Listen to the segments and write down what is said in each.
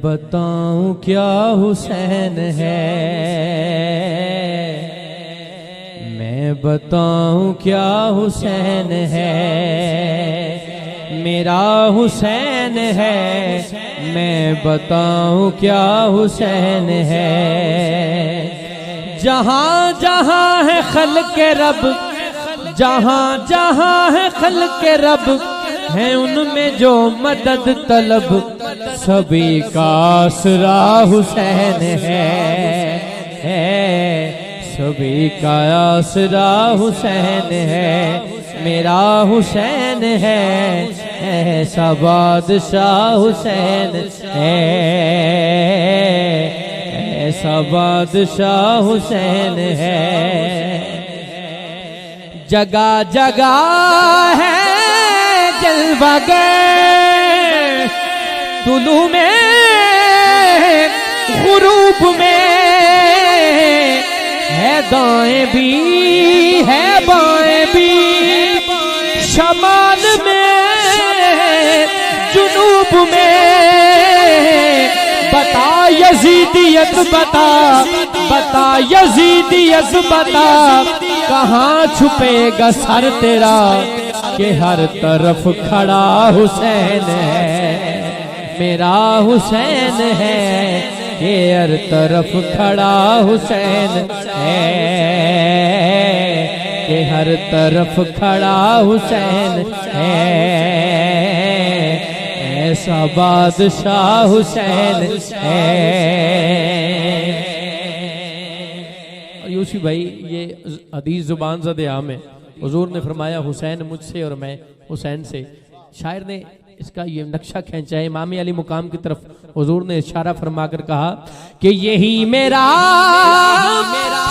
बताऊं क्या हुसैन है, मैं बताऊं क्या हुसैन है, मेरा हुसैन है, मैं बताऊं क्या हुसैन है। जहां जहां है खल्क़े रब, जहां जहां है खल्क़े रब, है उनमें जो मदद तलब, सभी का आसरा हुसैन है, सभी का आसरा हुसैन है। मेरा हुसैन है, ऐसा बादशाह हुसैन है, ऐसा बादशाह हुसैन है। जगह जगह है जलवागर, तुलू में गुरूब में, है दाएं भी है बाएं भी, शमाल में जुनूब में। बता यजीदियत बता, बता यजीदियत बता, कहाँ छुपेगा सर तेरा, कि हर तरफ खड़ा हुसैन है। मेरा हुसैन है, कि हर तरफ खड़ा हुसैन है, कि हर तरफ खड़ा हुसैन है, ऐसा बादशाह हुसैन है। और यूसुफ भाई ये हदीस जुबान ज़द आम है। हुजूर ने फरमाया हुसैन मुझसे और मैं हुसैन से। शायर ने इसका ये नक्शा खींचा है। इमाम अली मुकाम की तरफ हुजूर ने इशारा फरमाकर कहा कि यही मेरा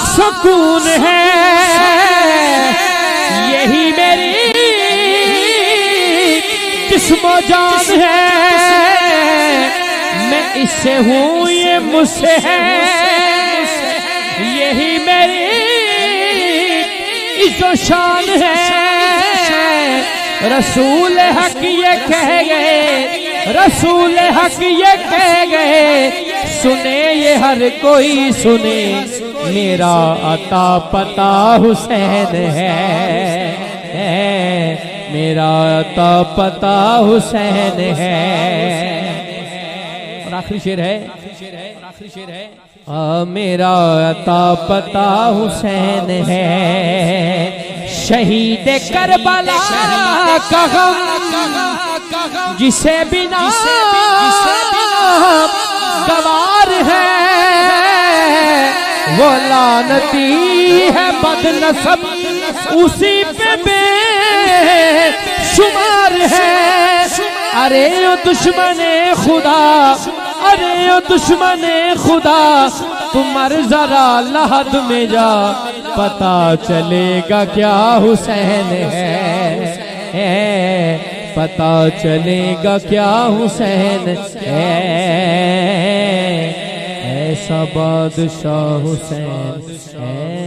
सुकून है, यही मेरी जिस्मो जान है, मैं इससे हूँ ये मुझसे है, यही मेरी इज़्ज़ो शान है। रसूल हक ये कह गए, रसूल हक ये कह गए, सुने ये हर कोई सुने, मेरा अता पता हुसैन है, मेरा अता पता हुसैन है। और आखिरी शेर है, आखिरी शेर है, मेरा अता पता हुसैन है, शहीद करबला का गम जिसे बिना गवार है, वो लानती है बदनसब, उसी पे बेशुमार है। अरे ओ दुश्मने खुदा, अरे ओ दुश्मने खुदा, तुम मर जरा लहद में जा, पता चलेगा क्या हुसैन है, पता चलेगा क्या हुसैन है, ऐसा बादशाह हुसैन है।